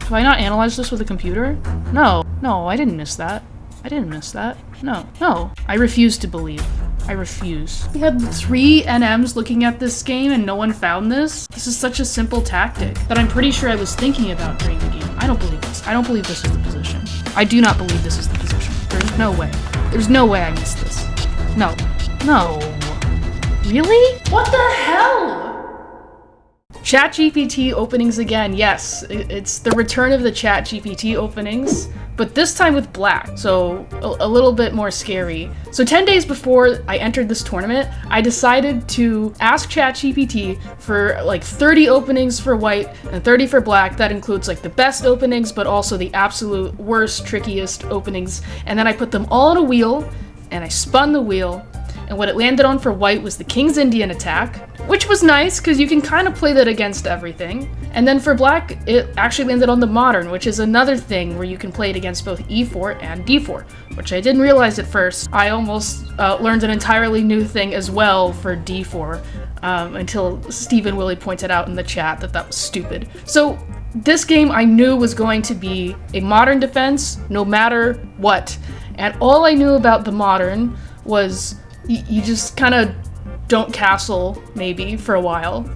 Have I not analyzed this with a computer? No, I didn't miss that. No. I refuse to believe. I refuse. We had 3 NMs looking at this game and no one found this? This is such a simple tactic that I'm pretty sure I was thinking about during the game. I don't believe this. I don't believe this is the position. I do not believe this is the position. There's no way. There's no way I missed this. No. Really? What the hell? ChatGPT openings again. Yes, it's the return of the ChatGPT openings, but this time with black, so a little bit more scary. So 10 days before I entered this tournament, I decided to ask ChatGPT for like 30 openings for white and 30 for black. That includes like the best openings, but also the absolute worst, trickiest openings. And then I put them all on a wheel, and I spun the wheel, and what it landed on for white was the King's Indian attack, which was nice because you can kind of play that against everything. And then for black, it actually landed on the modern, which is another thing where you can play it against both e4 and d4, which I didn't realize at first. I almost learned an entirely new thing as well for d4 until Stephen Willie pointed out in the chat that was stupid. So this game I knew was going to be a modern defense no matter what. And all I knew about the modern was you just kind of don't castle, maybe, for a while.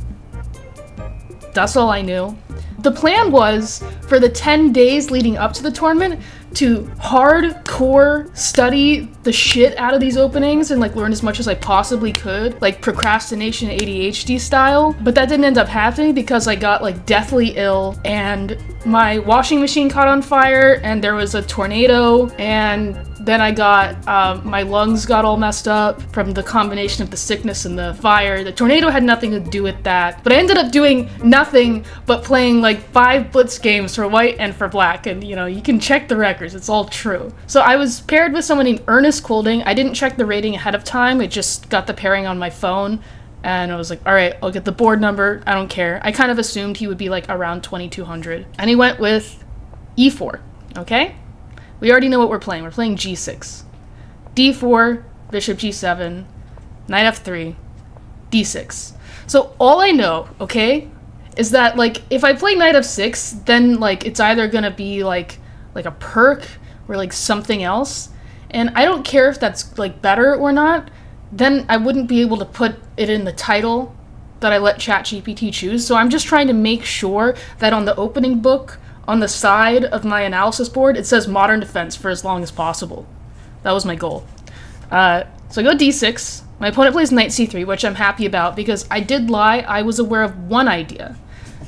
That's all I knew. The plan was, for the 10 days leading up to the tournament, to hardcore study the shit out of these openings and like learn as much as I possibly could, like procrastination ADHD style. But that didn't end up happening because I got like deathly ill and my washing machine caught on fire and there was a tornado, and then I got, my lungs got all messed up from the combination of the sickness and the fire. The tornado had nothing to do with that, but I ended up doing nothing but playing like 5 blitz games for white and for black, and you know, you can check the records, it's all true. So I was paired with someone named Ernest Colding. I didn't check the rating ahead of time, I just got the pairing on my phone, and I was like, alright, I'll get the board number, I don't care. I kind of assumed he would be like around 2200, and he went with e4, okay? We already know what we're playing. We're playing g6. d4, bishop g7, knight f3, d6. So all I know, okay, is that like if I play knight f6, then like it's either gonna be like a perk or like something else. And I don't care if that's like better or not, then I wouldn't be able to put it in the title that I let ChatGPT choose. So I'm just trying to make sure that on the opening book, on the side of my analysis board, it says modern defense for as long as possible. That was my goal. So I go d6. My opponent plays knight c3, which I'm happy about because I did lie. I was aware of one idea.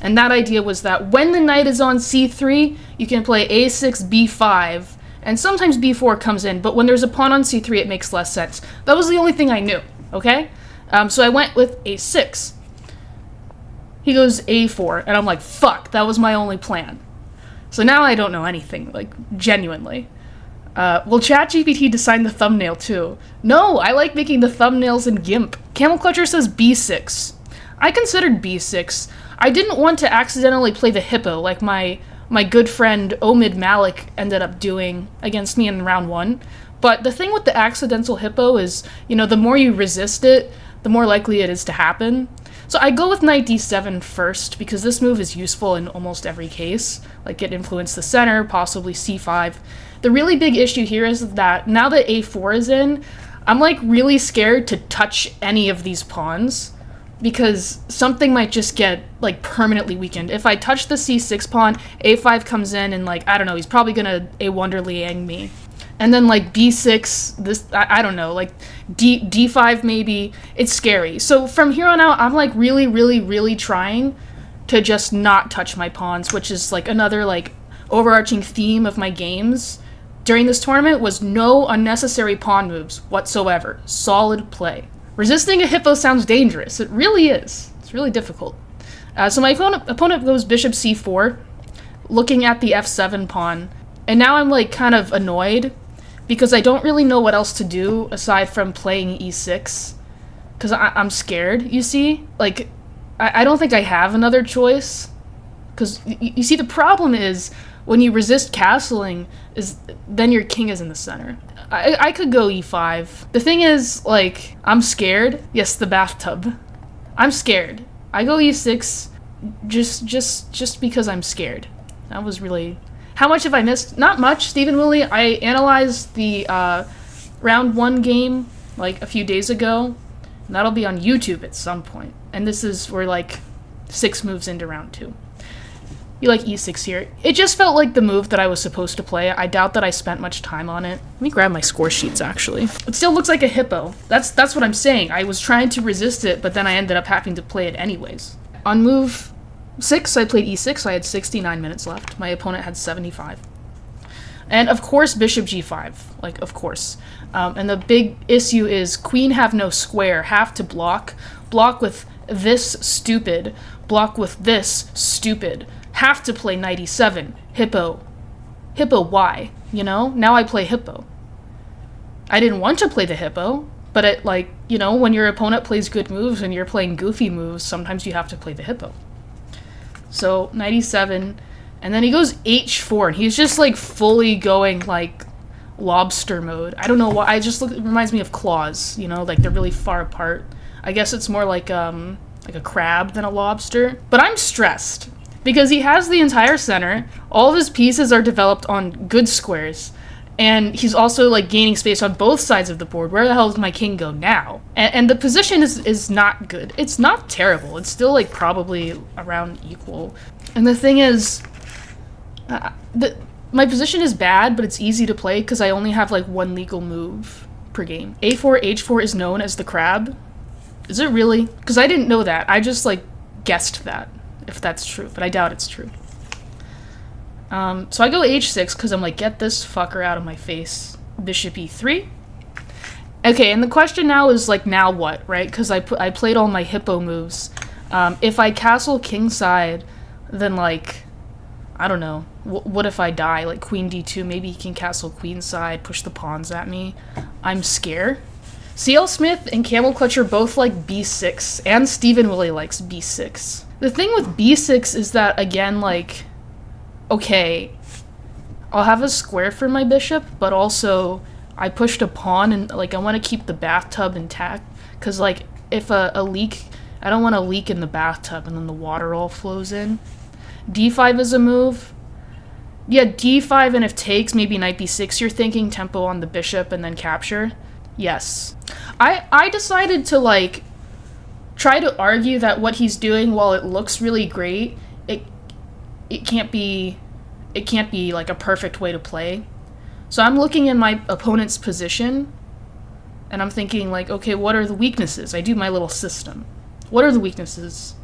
And that idea was that when the knight is on c3, you can play a6, b5, and sometimes b4 comes in, but when there's a pawn on c3, it makes less sense. That was the only thing I knew, okay? So I went with a6. He goes a4, and I'm like, fuck, that was my only plan. So now I don't know anything, like, genuinely. Will ChatGPT design the thumbnail too? No, I like making the thumbnails in GIMP. Camel Clutcher says b6. I considered b6. I didn't want to accidentally play the hippo like my good friend Omid Malik ended up doing against me in round 1. But the thing with the accidental hippo is, you know, the more you resist it, the more likely it is to happen. So I go with knight d7 first, because this move is useful in almost every case. Like, it influenced the center, possibly c5. The really big issue here is that now that a4 is in, I'm like really scared to touch any of these pawns, because something might just get like permanently weakened. If I touch the c6 pawn, a5 comes in and like, I don't know, he's probably gonna a1 Liang me. And then like b6, this, I don't know, like d5 maybe, it's scary. So from here on out, I'm like really trying to just not touch my pawns, which is like another like overarching theme of my games during this tournament was no unnecessary pawn moves whatsoever. Solid play. Resisting a hippo sounds dangerous. It really is. It's really difficult. So my opponent goes bishop c4, looking at the f7 pawn, and now I'm like kind of annoyed because I don't really know what else to do aside from playing e6, because I'm scared, you see? Like, I don't think I have another choice, because you see, the problem is when you resist castling, is then your king is in the center. I could go e5. The thing is, like, I'm scared. Yes, the bathtub. I'm scared. I go e6 just because I'm scared. That was really... How much have I missed? Not much, Stephen Woolley. I analyzed the round 1 game like a few days ago, and that'll be on YouTube at some point. And this is, we're like 6 moves into round 2. You like e6 here. It just felt like the move that I was supposed to play. I doubt that I spent much time on it. Let me grab my score sheets, actually. It still looks like a hippo. That's what I'm saying. I was trying to resist it, but then I ended up having to play it anyways. On move 6, I played e6. I had 69 minutes left. My opponent had 75. And of course, bishop g5. Like, of course. And the big issue is queen have no square. Have to block. Block with this stupid. Block with this stupid. Have to play knight e7. Hippo. Hippo, why? You know? Now I play hippo. I didn't want to play the hippo, but it, like, you know, when your opponent plays good moves and you're playing goofy moves, sometimes you have to play the hippo. So, knight e7, and then he goes h4, and he's just, like, fully going, like, lobster mode. I don't know why, it reminds me of claws, you know, like, they're really far apart. I guess it's more like a crab than a lobster. But I'm stressed, because he has the entire center, all of his pieces are developed on good squares, and he's also, like, gaining space on both sides of the board. Where the hell does my king go now? And the position is not good. It's not terrible. It's still, like, probably around equal. And the thing is, my position is bad, but it's easy to play because I only have, like, 1 legal move per game. A4, H4 is known as the crab. Is it really? Because I didn't know that. I just, like, guessed that, if that's true, but I doubt it's true. So I go h6 because I'm like, get this fucker out of my face. Bishop e3. Okay, and the question now is, like, now what, right? Because I played all my hippo moves. If I castle kingside, then, like, I don't know. What if I die? Like, queen d2, maybe he can castle queenside, push the pawns at me. I'm scared. CL Smith and Camel Clutcher both like b6, and Stephen Woolley likes b6. The thing with b6 is that, again, like, okay, I'll have a square for my bishop, but also I pushed a pawn, and, like, I want to keep the bathtub intact, because, like, if a leak, I don't want a leak in the bathtub and then the water all flows in. d5 is a move. Yeah, d5, and if takes, maybe knight b6 you're thinking, tempo on the bishop and then capture. Yes. I decided to, like, try to argue that what he's doing, while it looks really great, it can't be like a perfect way to play. So I'm looking in my opponent's position, and I'm thinking, like, okay, what are the weaknesses? I do my little system. What are the weaknesses?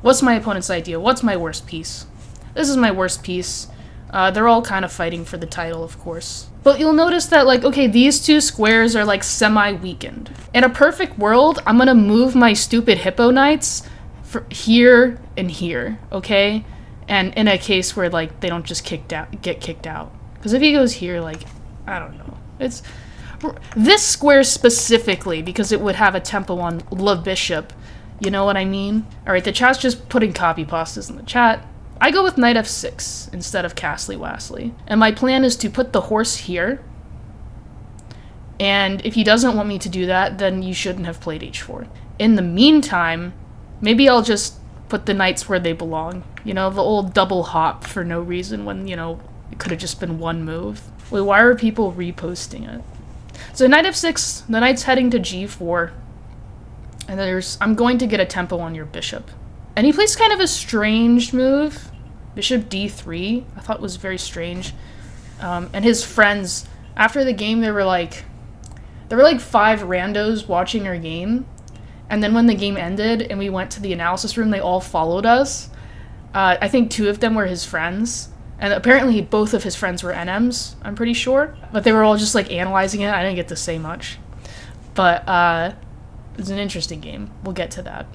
What's my opponent's idea? What's my worst piece? This is my worst piece. They're all kind of fighting for the title, of course. But you'll notice that, like, okay, these 2 squares are, like, semi-weakened. In a perfect world, I'm gonna move my stupid hippo knights here and here, okay? And in a case where, like, they don't just get kicked out. Because if he goes here, like, I don't know. It's this square specifically, because it would have a tempo on Le Bishop. You know what I mean? Alright, the chat's just putting copy pastas in the chat. I go with knight f6 instead of Castly-Wastley. And my plan is to put the horse here. And if he doesn't want me to do that, then you shouldn't have played h4. In the meantime, maybe I'll just put the knights where they belong. You know, the old double hop for no reason when, you know, it could have just been 1 move. Wait, why are people reposting it? So knight f6, the knight's heading to g4. And I'm going to get a tempo on your bishop. And he plays kind of a strange move. Bishop d3, I thought was very strange. And his friends, after the game, there were like 5 randos watching our game. And then when the game ended and we went to the analysis room, they all followed us. I think 2 of them were his friends. And apparently both of his friends were NMs, I'm pretty sure. But they were all just, like, analyzing it. I didn't get to say much. But it's an interesting game. We'll get to that.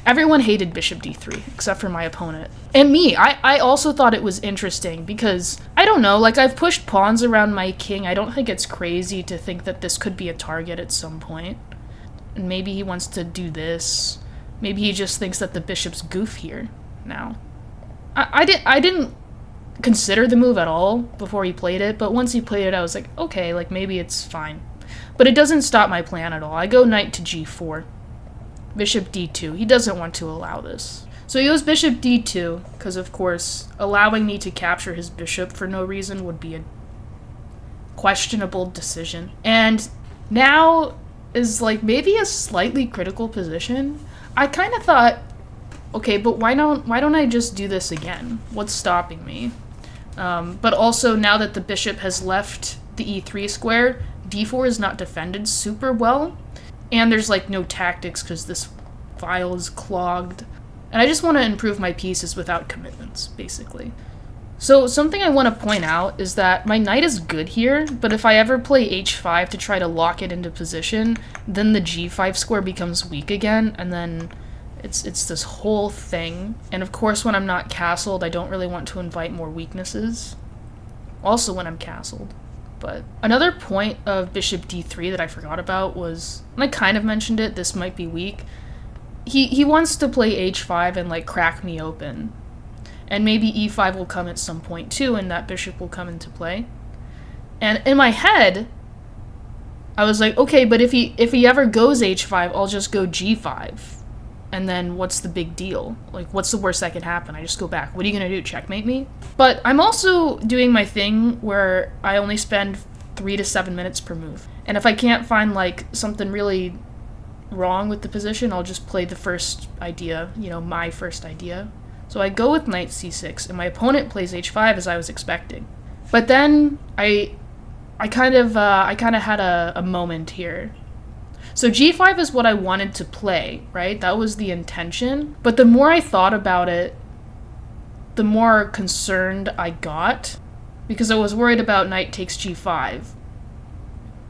Everyone hated bishop d3, except for my opponent. And me. I also thought it was interesting because, I don't know, like, I've pushed pawns around my king. I don't think it's crazy to think that this could be a target at some point. And maybe he wants to do this. Maybe he just thinks that the bishop's goof here now. I didn't consider the move at all before he played it, but once he played it, I was like, okay, like, maybe it's fine. But it doesn't stop my plan at all. I go knight to g4. Bishop d2. He doesn't want to allow this. So he goes bishop d2, because of course, allowing me to capture his bishop for no reason would be a questionable decision. And now is like maybe a slightly critical position. I kind of thought, okay, but why don't I just do this again? What's stopping me? But also now that the bishop has left the e3 square, d4 is not defended super well, and there's like no tactics because this file is clogged. And I just want to improve my pieces without commitments, basically. So something I want to point out is that my knight is good here, but if I ever play h5 to try to lock it into position, then the g5 square becomes weak again, and then it's this whole thing. And of course, when I'm not castled, I don't really want to invite more weaknesses. Also when I'm castled. But another point of bishop d3 that I forgot about was, and I kind of mentioned it, this might be weak, he wants to play h5 and like crack me open. And maybe e5 will come at some point too, and that bishop will come into play. And in my head, I was like, okay, but if he ever goes h5, I'll just go g5. And then what's the big deal? Like, what's the worst that could happen? I just go back. What are you gonna do, checkmate me? But I'm also doing my thing where I only spend 3 to 7 minutes per move. And if I can't find, like, something really wrong with the position, I'll just play the first idea, you know, my first idea. So I go with knight c6, and my opponent plays h5 as I was expecting. But then I kind of had a moment here. So g5 is what I wanted to play, right? That was the intention. But the more I thought about it, the more concerned I got, because I was worried about knight takes g5,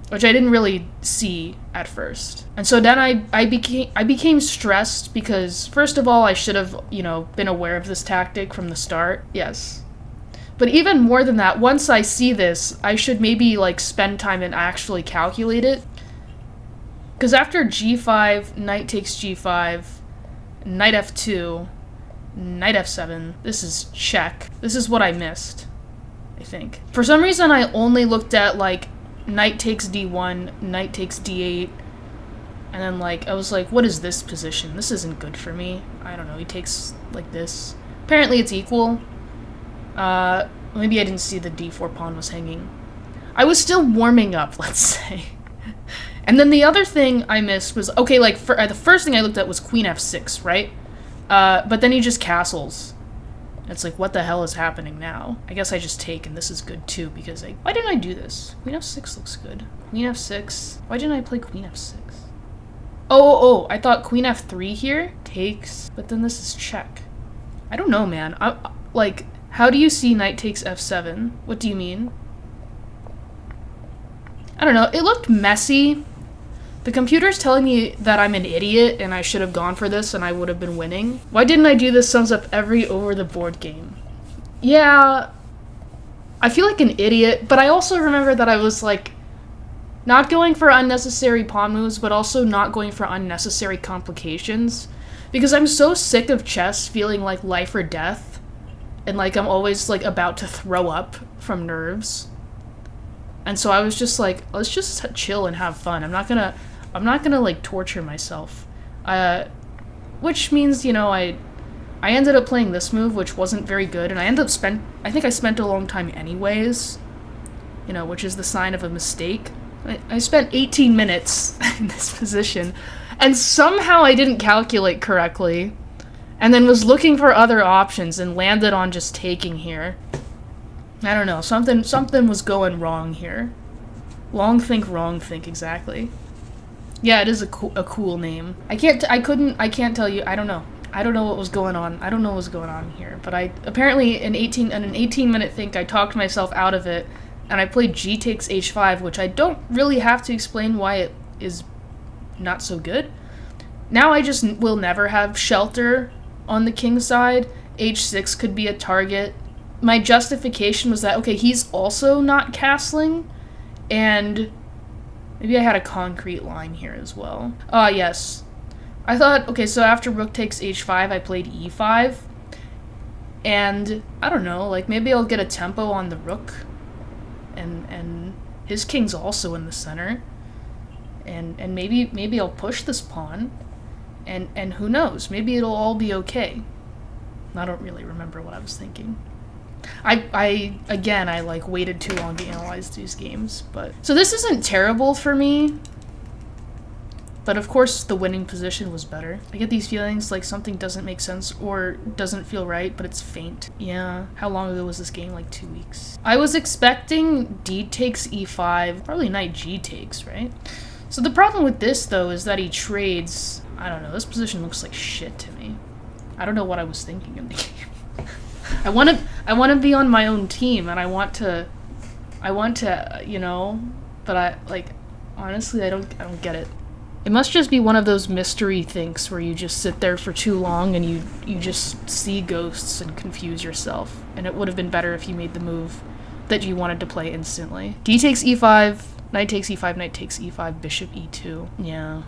which I didn't really see at first. And so then I became stressed because, first of all, I should have, you know, been aware of this tactic from the start. Yes. But even more than that, once I see this, I should maybe, like, spend time and actually calculate it. Because after g5, knight takes g5, knight f2, knight f7, this is check. This is what I missed, I think. For some reason, I only looked at, like, knight takes d1, knight takes d8, and then, like, I was like, what is this position? This isn't good for me. I don't know, he takes, like, this. Apparently it's equal. Maybe I didn't see the d4 pawn was hanging. I was still warming up, let's say. And then the other thing I missed was, okay, like, the first thing I looked at was queen f6, right? But then he just castles. It's like, what the hell is happening now? I guess I just take, and this is good too, because why didn't I do this? Queen f6 looks good. Queen f6. Why didn't I play queen f6? Oh, I thought queen f3 here takes, but then this is check. I don't know, man. Like, how do you see knight takes f7? What do you mean? I don't know. It looked messy. The computer's telling me that I'm an idiot and I should have gone for this and I would have been winning. Why didn't I do this sums up every over-the-board game? Yeah, I feel like an idiot, but I also remember that I was, like, not going for unnecessary pawn moves, but also not going for unnecessary complications. Because I'm so sick of chess feeling like life or death, and, like, I'm always, like, about to throw up from nerves. And so I was just like, let's just chill and have fun. I'm not gonna like torture myself. Which means, you know, I ended up playing this move, which wasn't very good, and I think I spent a long time anyways, you know, which is the sign of a mistake. I spent 18 minutes in this position, and somehow I didn't calculate correctly, and then was looking for other options and landed on just taking here. I don't know, something was going wrong here. Long think, wrong think, exactly. Yeah, it is a cool name. I can't tell you, I don't know. I don't know what was going on. I don't know what was going on here. But I, apparently, in an 18-minute think, I talked myself out of it, and I played g takes h5, which I don't really have to explain why it is not so good. Now I just will never have shelter on the king side. h6 could be a target. My justification was that, okay, he's also not castling, and maybe I had a concrete line here as well. Yes. I thought, okay, so after rook takes h5, I played e5, and I don't know, like, maybe I'll get a tempo on the rook, and his king's also in the center, and maybe I'll push this pawn, and who knows, maybe it'll all be okay. I don't really remember what I was thinking. I like waited too long to analyze these games, but so this isn't terrible for me. But of course the winning position was better. I get these feelings like something doesn't make sense or doesn't feel right, but it's faint. Yeah, how long ago was this game? Like 2 weeks. I was expecting D takes E5, probably knight G takes, right? So the problem with this though is that he trades, I don't know, this position looks like shit to me. I don't know what I was thinking in the game. I want to be on my own team, and I want to, you know, but honestly, I don't get it. It must just be one of those mystery things where you just sit there for too long and you just see ghosts and confuse yourself. And it would have been better if you made the move that you wanted to play instantly. D takes E5, knight takes E5, knight takes E5, bishop E2. Yeah.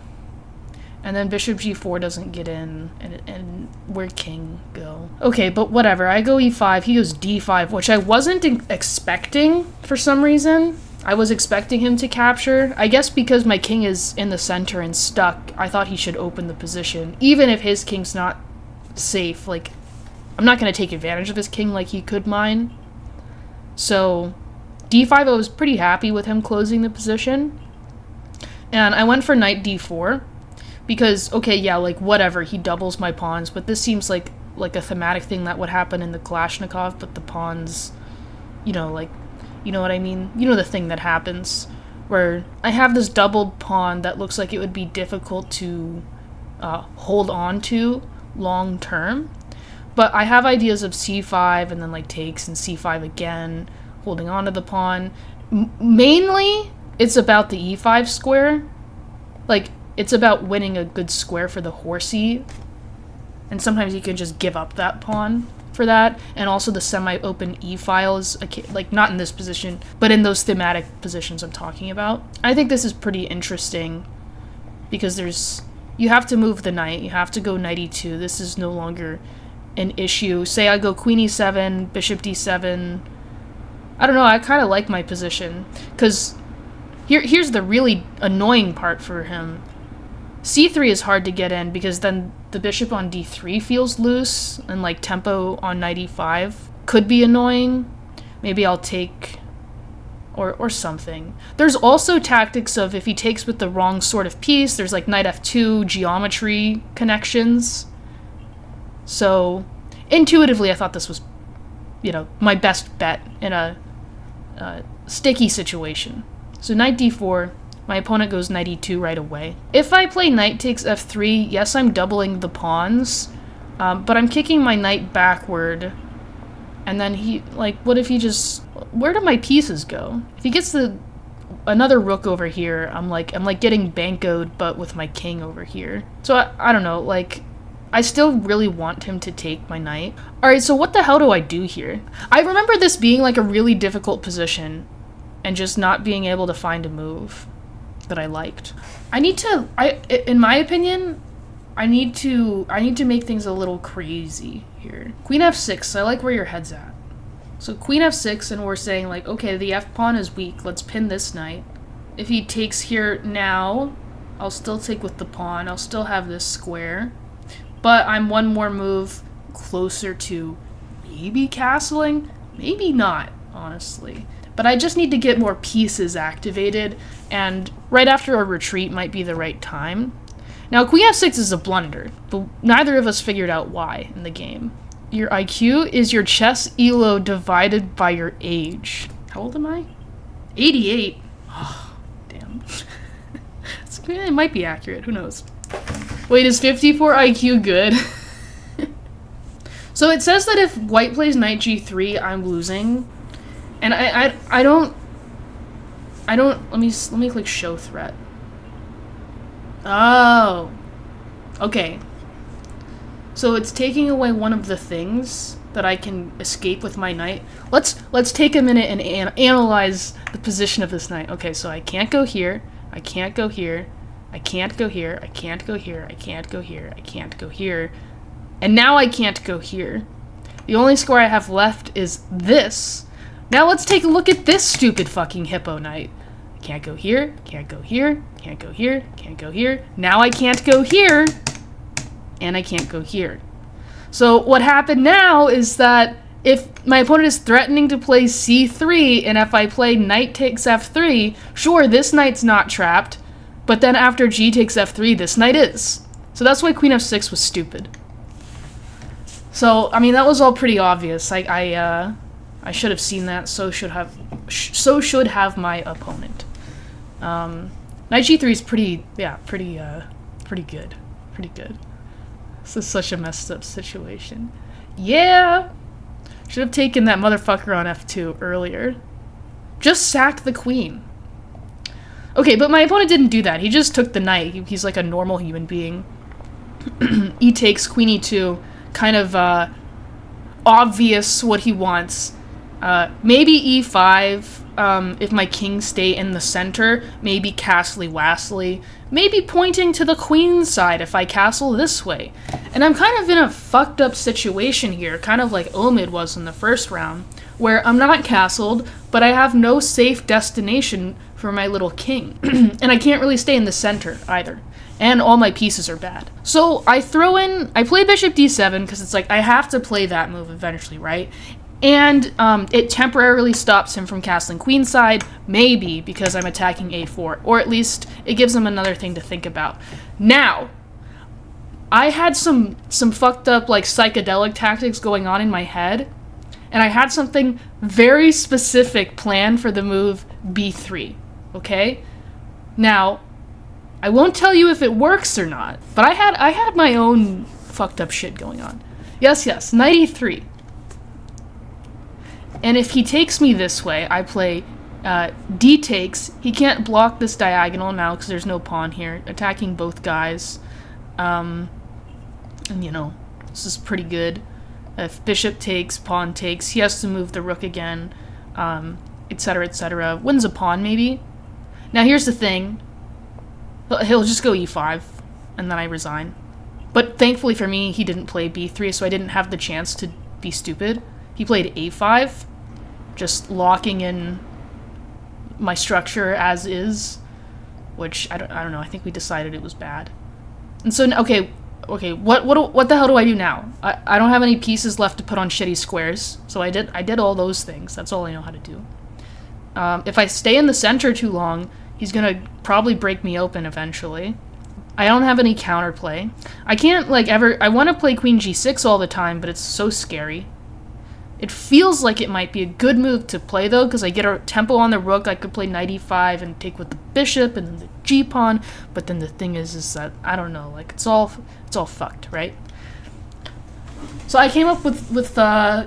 And then bishop G4 doesn't get in, and where'd king go? Okay, but whatever. I go E5, he goes D5, which I wasn't expecting for some reason. I was expecting him to capture. I guess because my king is in the center and stuck, I thought he should open the position. Even if his king's not safe, like, I'm not going to take advantage of his king like he could mine. So, D5, I was pretty happy with him closing the position. And I went for knight D4. Because, okay, yeah, like, whatever, he doubles my pawns, but this seems like a thematic thing that would happen in the Kalashnikov, but the pawns, you know, like, you know what I mean? You know the thing that happens, where I have this doubled pawn that looks like it would be difficult to hold on to long term, but I have ideas of C5, and then, like, takes, and C5 again, holding on to the pawn. Mainly, it's about the E5 square, like, it's about winning a good square for the horsey, and sometimes you can just give up that pawn for that, and also the semi-open E-file is, like, not in this position, but in those thematic positions I'm talking about. I think this is pretty interesting, because you have to move the knight, you have to go knight E2, this is no longer an issue. Say I go queen E7, bishop D7, I don't know, I kind of like my position, because here's the really annoying part for him. C3 is hard to get in because then the bishop on D3 feels loose, and like tempo on knight E5 could be annoying. Maybe I'll take or something. There's also tactics of if he takes with the wrong sort of piece, there's like knight F2 geometry connections. So intuitively I thought this was, you know, my best bet in a sticky situation. So knight D4, my opponent goes knight E2 right away. If I play knight takes F3, yes, I'm doubling the pawns, but I'm kicking my knight backward, and then he, like, what if he just, where do my pieces go? If he gets another rook over here, I'm like getting bankoed, but with my king over here. So I don't know, like, I still really want him to take my knight. Alright, so what the hell do I do here? I remember this being like a really difficult position, and just not being able to find a move that I liked. In my opinion, I need to make things a little crazy here. Queen F6, I like where your head's at. So Queen F6, and we're saying like, okay, the F pawn is weak, let's pin this knight. If he takes here now, I'll still take with the pawn, I'll still have this square, but I'm one more move closer to maybe castling, maybe not, honestly. But I just need to get more pieces activated, and right after a retreat might be the right time. Now, Queen F6 is a blunder, but neither of us figured out why in the game. Your IQ is your chess elo divided by your age. How old am I? 88. Oh, damn. It might be accurate, who knows. Wait, is 54 IQ good? So it says that if white plays knight G3, I'm losing. And I don't, let me click show threat. Oh. Okay. So it's taking away one of the things that I can escape with my knight. Let's take a minute and analyze the position of this knight. Okay, so I can't go here, I can't go here, I can't go here, I can't go here, I can't go here, I can't go here, and now I can't go here. The only square I have left is this. Now let's take a look at this stupid fucking hippo knight. I can't go here, can't go here, can't go here, can't go here. Now I can't go here, and I can't go here. So what happened now is that if my opponent is threatening to play c3, and if I play knight takes f3, sure, this knight's not trapped, but then after g takes f3, this knight is. So that's why queen f6 was stupid. So, I mean, that was all pretty obvious. I should have seen that, so should have my opponent. Knight g3 is pretty good. Pretty good. This is such a messed up situation. Yeah! Should have taken that motherfucker on f2 earlier. Just sack the queen. Okay, but my opponent didn't do that. He just took the knight. He's like a normal human being. E takes, queen e2. Kind of obvious what he wants. Maybe e5 if my king stay in the center. Maybe castly-wastly. Maybe pointing to the queen side if I castle this way. And I'm kind of in a fucked up situation here, kind of like Omid was in the first round, where I'm not castled, but I have no safe destination for my little king. And I can't really stay in the center either. And all my pieces are bad. So I play bishop d7 because it's like I have to play that move eventually, right? And it temporarily stops him from castling queenside, maybe because I'm attacking a4, or at least it gives him another thing to think about. Now, I had some fucked up like psychedelic tactics going on in my head, and I had something very specific planned for the move b3, okay? Now, I won't tell you if it works or not, but I had my own fucked up shit going on. Yes, knight e3. And if he takes me this way, I play d takes. He can't block this diagonal now because there's no pawn here. Attacking both guys. And, you know, this is pretty good. If bishop takes, pawn takes, he has to move the rook again, etc., etc. Wins a pawn, maybe. Now, here's the thing. He'll just go e5, and then I resign. But thankfully for me, he didn't play b3, so I didn't have the chance to be stupid. He played a5, just locking in my structure as is, which I don't know. I think we decided it was bad. And so okay, what the hell do I do now? I don't have any pieces left to put on shitty squares, so I did all those things. That's all I know how to do. If I stay in the center too long, he's gonna probably break me open eventually. I don't have any counterplay. I can't I want to play queen g6 all the time, but it's so scary. It feels like it might be a good move to play, though, because I get a tempo on the rook. I could play knight e5 and take with the bishop and then the g-pawn. But then the thing is that, I don't know, like, it's all fucked, right? So I came up with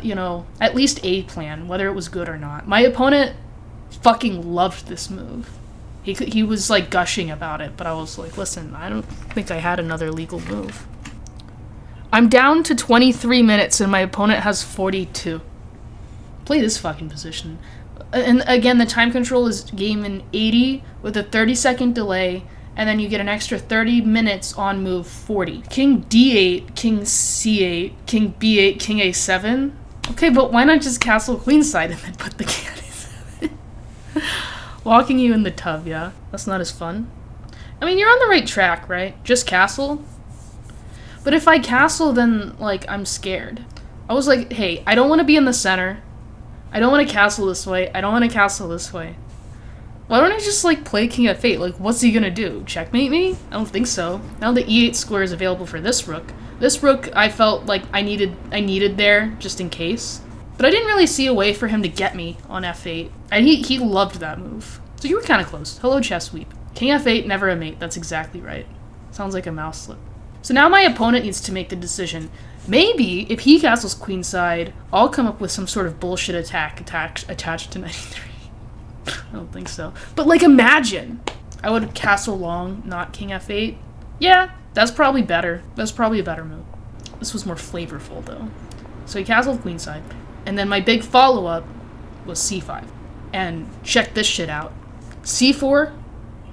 you know, at least a plan, whether it was good or not. My opponent fucking loved this move. He was, like, gushing about it, but I was like, listen, I don't think I had another legal move. I'm down to 23 minutes and my opponent has 42. Play this fucking position. And again, the time control is game in 80 with a 30-second delay, and then you get an extra 30 minutes on move 40. King d8, king c8, king b8, king a7. Okay, but why not just castle queenside and then put the king on a7? Walking you in the tub, yeah. That's not as fun. I mean, you're on the right track, right? Just castle. But if I castle, then, like, I'm scared. I was like, hey, I don't want to be in the center. I don't want to castle this way. I don't want to castle this way. Why don't I just, like, play king f8? Like, what's he gonna do? Checkmate me? I don't think so. Now the e8 square is available for this rook. This rook, I felt like I needed there, just in case. But I didn't really see a way for him to get me on f8. And he loved that move. So you were kind of close. Hello, chess sweep. King f8, never a mate. That's exactly right. Sounds like a mouse slip. So now my opponent needs to make the decision. Maybe, if he castles queenside, I'll come up with some sort of bullshit attack attached to 93. I don't think so. But, like, imagine. I would castle long, not king f8. Yeah, that's probably better. That's probably a better move. This was more flavorful, though. So he castled queenside. And then my big follow-up was c5. And check this shit out. c4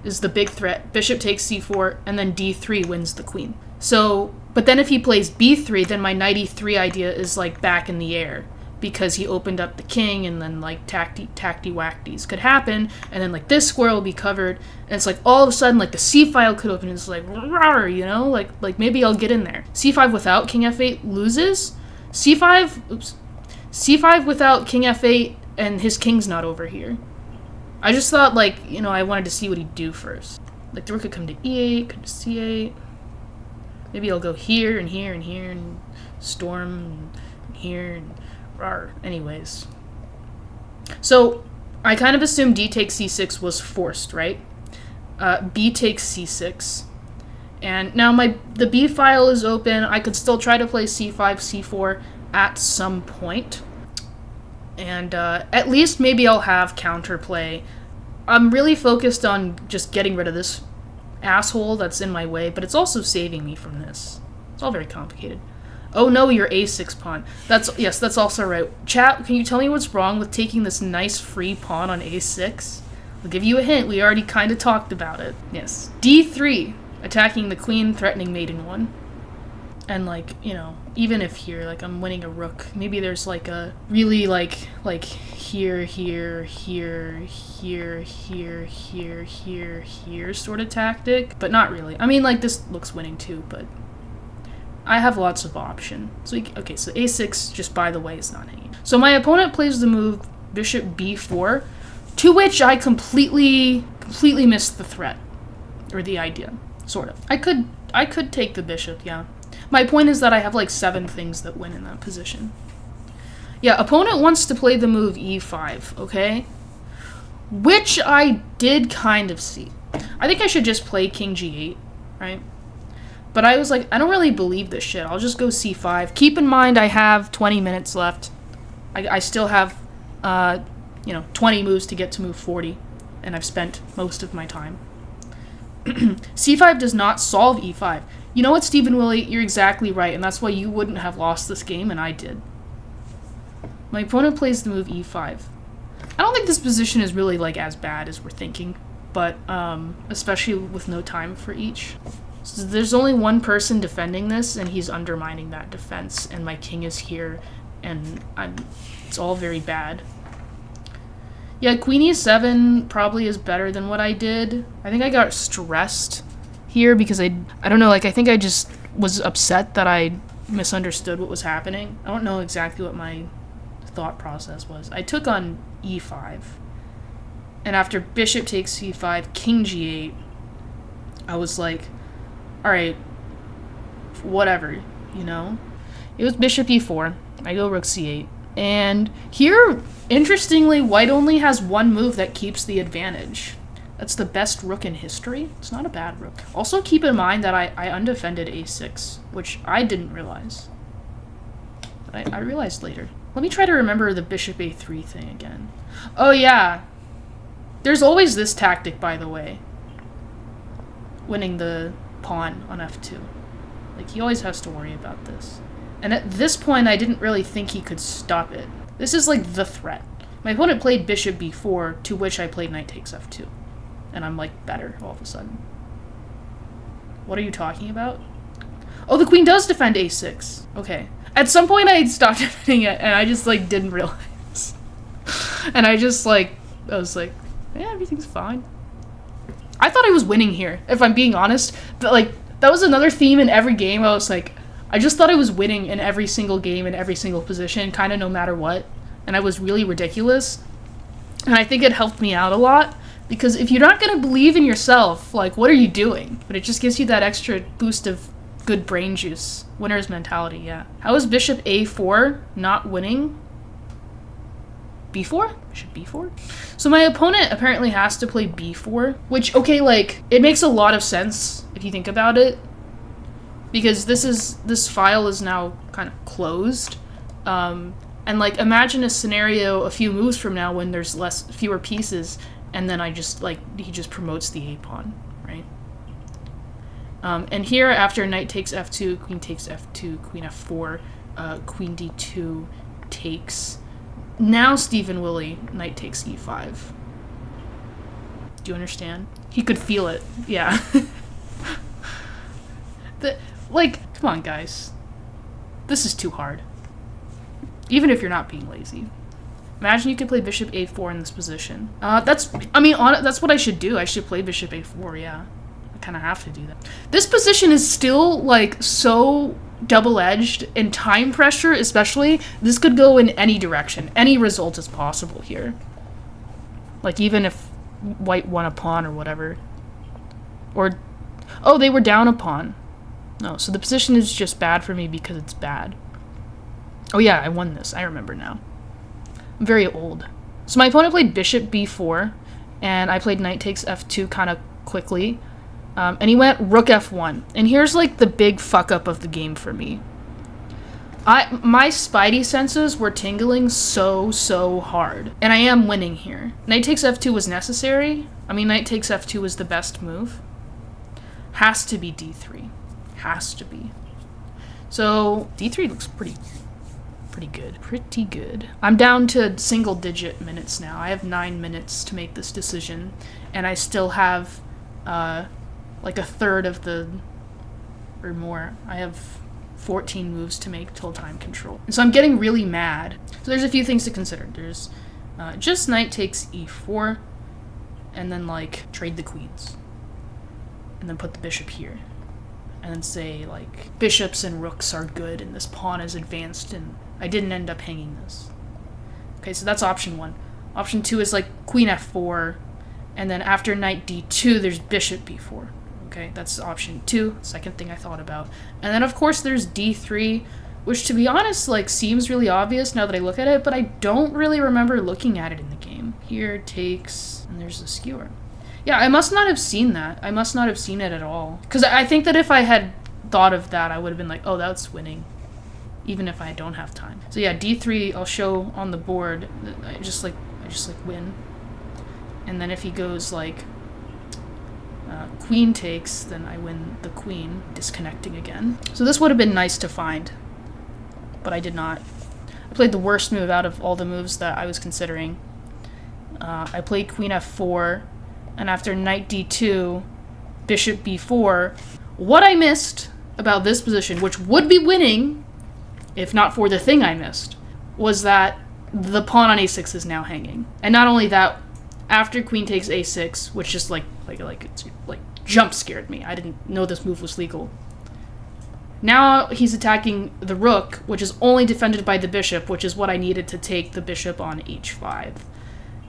is the big threat. Bishop takes c4, and then d3 wins the queen. So, but then if he plays b3, then my knight e3 idea is, like, back in the air. because he opened up the king, and then like tacty wacties could happen, and then like this square will be covered, and it's like all of a sudden like the c file could open, and it's like rawr, you know, like maybe I'll get in there. c5 without king f8 loses. c5 without king f8, and his king's not over here. I just thought, like, you know, I wanted to see what he'd do first. Like the rook could come to e8, come to c8. Maybe I'll go here and here and here and storm and here and rawr. Anyways. So I kind of assumed d takes c6 was forced, right? B takes c6. And now the B file is open. I could still try to play c5, c4 at some point. And at least maybe I'll have counterplay. I'm really focused on just getting rid of this asshole that's in my way, but it's also saving me from this. It's all very complicated. Oh no, your a6 pawn. That's also right. Chat, can you tell me what's wrong with taking this nice free pawn on a6? I'll give you a hint. We already kind of talked about it. Yes. d3, attacking the queen, threatening mate in one. And like, you know, even if here, like, I'm winning a rook, maybe there's like a really like here, here, here, here, here, here, here, here sort of tactic, but not really. I mean, like, this looks winning too, but I have lots of option. So okay, so a6, just by the way, is not hanging. So my opponent plays the move bishop b4, to which I completely missed the threat, or the idea, sort of. I could take the bishop, yeah. My point is that I have like 7 things that win in that position. Yeah, opponent wants to play the move e5, okay? Which I did kind of see. I think I should just play king g8, right? But I was like, I don't really believe this shit. I'll just go c5. Keep in mind I have 20 minutes left. I still have, 20 moves to get to move 40. And I've spent most of my time. c5 does not solve e5. You know what, Stephen Willie? You're exactly right, and that's why you wouldn't have lost this game, and I did. My opponent plays the move e5. I don't think this position is really, like, as bad as we're thinking, but, especially with no time for each. So there's only one person defending this, and he's undermining that defense, and my king is here, and it's all very bad. Yeah, queen e7 probably is better than what I did. I think I got stressed here because I don't know, like, I think I just was upset that I misunderstood what was happening. I don't know exactly what my thought process was. I took on e5, and after bishop takes c5, king g8, I was like, alright, whatever, you know? It was bishop e4, I go rook c8, and here, interestingly, white only has one move that keeps the advantage. That's the best rook in history. It's not a bad rook. Also, keep in mind that I undefended a6, which I didn't realize. But I realized later. Let me try to remember the bishop a3 thing again. Oh, yeah. There's always this tactic, by the way. Winning the pawn on f2. Like, he always has to worry about this. And at this point, I didn't really think he could stop it. This is, like, the threat. My opponent played bishop b4, to which I played knight takes f2. And I'm, like, better all of a sudden. What are you talking about? Oh, the queen does defend a6. Okay. At some point, I stopped defending it, and I just, like, didn't realize. And I just, like, I was like, yeah, everything's fine. I thought I was winning here, if I'm being honest. But, like, that was another theme in every game. I was like, I just thought I was winning in every single game, in every single position, kind of no matter what. And I was really ridiculous. And I think it helped me out a lot. Because if you're not going to believe in yourself, like, what are you doing? But it just gives you that extra boost of good brain juice. Winner's mentality, yeah. How is bishop a4 not winning? b4? Bishop b4? So my opponent apparently has to play b4, which, okay, like, it makes a lot of sense if you think about it. Because this file is now kind of closed. And, like, imagine a scenario a few moves from now when there's fewer pieces, and then he just promotes the a-pawn, right? And here, after knight takes f2, queen takes f2, queen f4, queen d2 takes. Now, Stephen Willie, knight takes e5. Do you understand? He could feel it, yeah. Like, come on, guys. This is too hard. even if you're not being lazy. Imagine you could play bishop a4 in this position. That's what I should do. I should play bishop a4, yeah. I kind of have to do that. This position is still, like, so double-edged, and time pressure especially. This could go in any direction. Any result is possible here. Like, even if white won a pawn or whatever. Or, oh, they were down a pawn. No, so the position is just bad for me because it's bad. Oh yeah, I won this. I remember now. I'm very old. So my opponent played bishop b4, and I played knight takes f2 kind of quickly. And he went rook f1. And here's, like, the big fuck-up of the game for me. My spidey senses were tingling so hard. And I am winning here. Knight takes f2 was necessary. I mean, knight takes f2 was the best move. Has to be d3. Has to be. So d3 looks pretty good. Pretty good. I'm down to single-digit minutes now. I have 9 minutes to make this decision. And I still have, like, a third of the... or more. I have 14 moves to make till time control. And so I'm getting really mad. So there's a few things to consider. There's just knight takes e4, and then, like, trade the queens. And then put the bishop here. And then say, like, bishops and rooks are good, and this pawn is advanced, and I didn't end up hanging this. Okay, so that's option 1. Option 2 is, like, queen f4, and then after knight d2, there's bishop b4. Okay, that's option 2, second thing I thought about. And then, of course, there's d3, which, to be honest, like, seems really obvious now that I look at it, but I don't really remember looking at it in the game. Here takes, and there's the skewer. Yeah, I must not have seen that. I must not have seen it at all. Because I think that if I had thought of that, I would have been like, oh, that's winning. Even if I don't have time. So yeah, d3, I'll show on the board. I just win. And then if he goes, like, queen takes, then I win the queen, disconnecting again. So this would have been nice to find. But I did not. I played the worst move out of all the moves that I was considering. I played queen f4. And after knight d2, bishop b4, what I missed about this position, which would be winning, if not for the thing I missed, was that the pawn on a6 is now hanging. And not only that, after queen takes a6, which just like jump scared me. I didn't know this move was legal. Now he's attacking the rook, which is only defended by the bishop, which is what I needed to take the bishop on h5.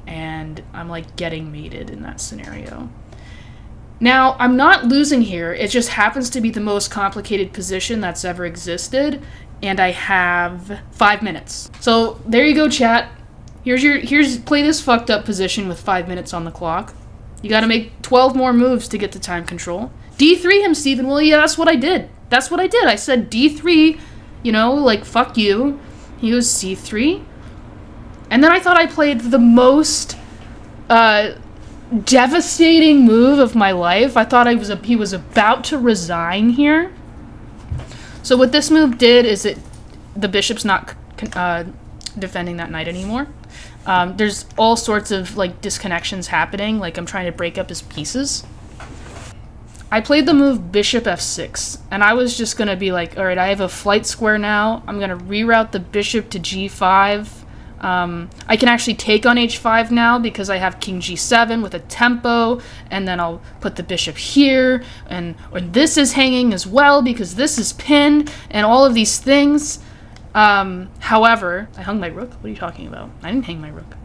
And I'm, like, getting mated in that scenario. Now, I'm not losing here. It just happens to be the most complicated position that's ever existed, and I have 5 minutes. So, there you go, chat. Here's play this fucked up position with 5 minutes on the clock. You gotta make 12 more moves to get to time control. D3 him, Stephen. Well, yeah, that's what I did. That's what I did. I said D3, you know, like, fuck you. He goes C3. And then I thought I played the most devastating move of my life. I thought he was about to resign here. So what this move did is the bishop's not defending that knight anymore. There's all sorts of, like, disconnections happening. Like, I'm trying to break up his pieces. I played the move bishop f6, and I was just going to be like, all right, I have a flight square now. I'm going to reroute the bishop to g5. I can actually take on h5 now because I have king g7 with a tempo, and then I'll put the bishop here, or this is hanging as well because this is pinned, and all of these things. However, I hung my rook? What are you talking about? I didn't hang my rook.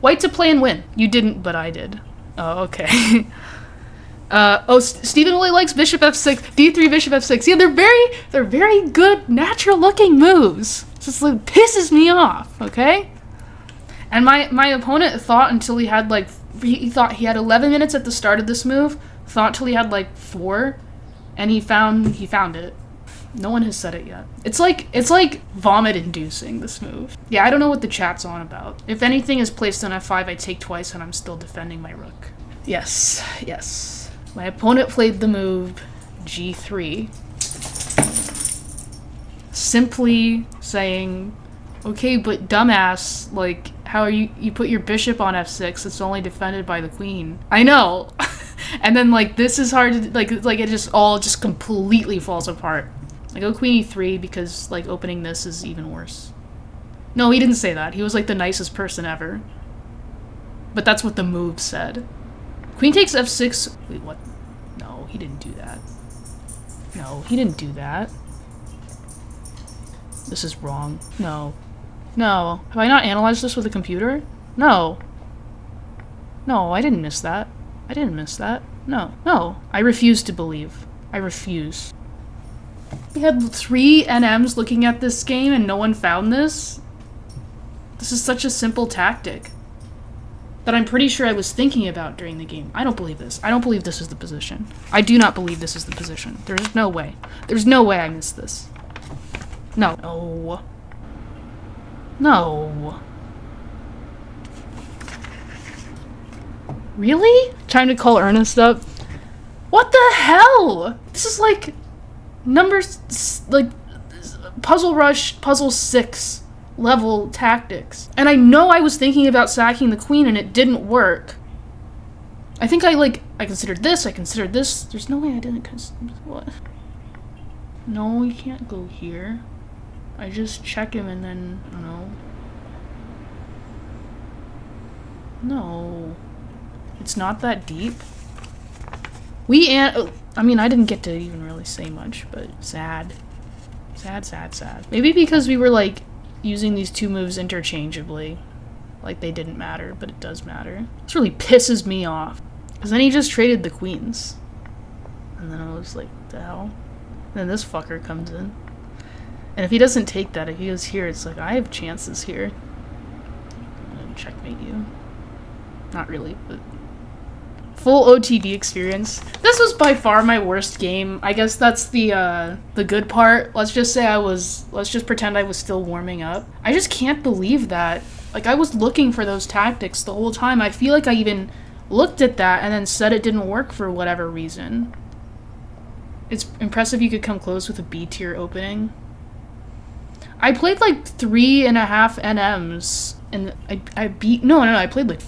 White to play and win. You didn't, but I did. Oh, okay. Stephen really likes bishop f6, d3, bishop f6. Yeah, they're very good, natural-looking moves. It just, like, pisses me off, okay? And my opponent thought until he had, like, he thought he had 11 minutes at the start of this move, thought till he had, like, 4, and he found it. No one has said it yet. It's like vomit-inducing, this move. Yeah, I don't know what the chat's on about. If anything is placed on f5, I take twice, and I'm still defending my rook. Yes. My opponent played the move g3. Simply saying, okay, but dumbass, like, how are you put your bishop on f6, it's only defended by the queen. I know. And then, like, this is hard to, like it just all completely falls apart. I go queen e3 because, like, opening this is even worse. No, he didn't say that. He was like the nicest person ever. But that's what the move said. Queen takes f6. Wait, what? No, he didn't do that. No, he didn't do that. This is wrong. No. No. Have I not analyzed this with a computer? No. No, I didn't miss that. I didn't miss that. No. No. I refuse to believe. I refuse. We had 3 NMs looking at this game and no one found this? This is such a simple tactic that I'm pretty sure I was thinking about during the game. I don't believe this. I don't believe this is the position. I do not believe this is the position. There's no way. There's no way I missed this. No. No. No. Really? Time to call Ernest up? What the hell? This is like like Puzzle Rush, Puzzle 6 level tactics. And I know I was thinking about sacking the queen and it didn't work. I think I considered this, There's no way I didn't what? No, you can't go here. I just check him and then, I don't know. No. It's not that deep. I mean, I didn't get to even really say much, but sad. Sad, sad, sad. Maybe because we were, like, using these 2 moves interchangeably. Like, they didn't matter, but it does matter. This really pisses me off. Because then he just traded the queens. And then I was like, what the hell? And then this fucker comes in. And if he doesn't take that, if he goes here, it's like, I have chances here. I'm gonna checkmate you. Not really, but... Full OTV experience. This was by far my worst game. I guess that's the good part. Let's just pretend I was still warming up. I just can't believe that. Like, I was looking for those tactics the whole time. I feel like I even looked at that and then said it didn't work for whatever reason. It's impressive you could come close with a B tier opening. I played like 3.5 NMs and I beat I played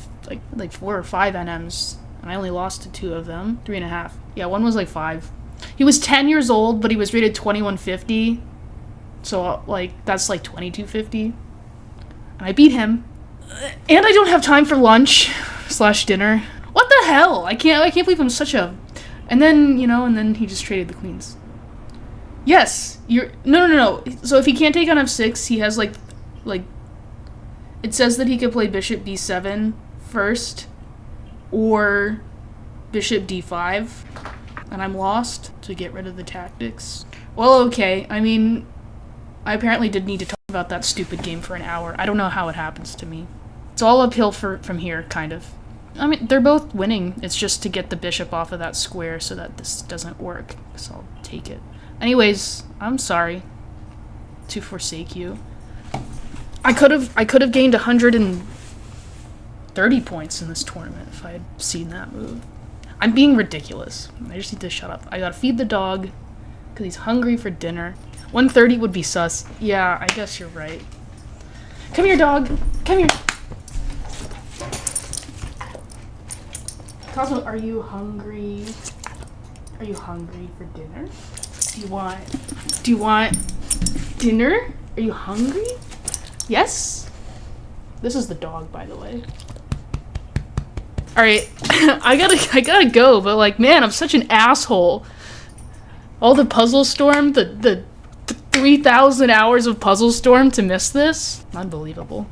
like 4 or 5 NMs. And I only lost to 2 of them. 3.5. Yeah, one was like 5. He was 10 years old, but he was rated 2150. So, like, that's like 2250. And I beat him. And I don't have time for lunch / dinner. What the hell? I can't believe I'm such a... And then, and then he just traded the queens. Yes, No. So if he can't take on f6, he has like... It says that he could play bishop b7 first. Or bishop d5, and I'm lost to get rid of the tactics. Well, okay, I mean, I apparently did need to talk about that stupid game for an hour. I don't know how it happens to me. It's all uphill from here, kind of. I mean, they're both winning. It's just to get the bishop off of that square so that this doesn't work, so I'll take it. Anyways, I'm sorry to forsake you. I could have gained 130 points in this tournament if I had seen that move. I'm being ridiculous. I just need to shut up. I gotta feed the dog because he's hungry for dinner. 130 would be sus. Yeah, I guess you're right. Come here, dog. Come here. Cosmo, are you hungry? Are you hungry for dinner? Do you want dinner? Are you hungry? Yes? This is the dog, by the way. Alright, I gotta go, but like, man, I'm such an asshole. All the Puzzle Storm, the 3,000 hours of Puzzle Storm to miss this? Unbelievable.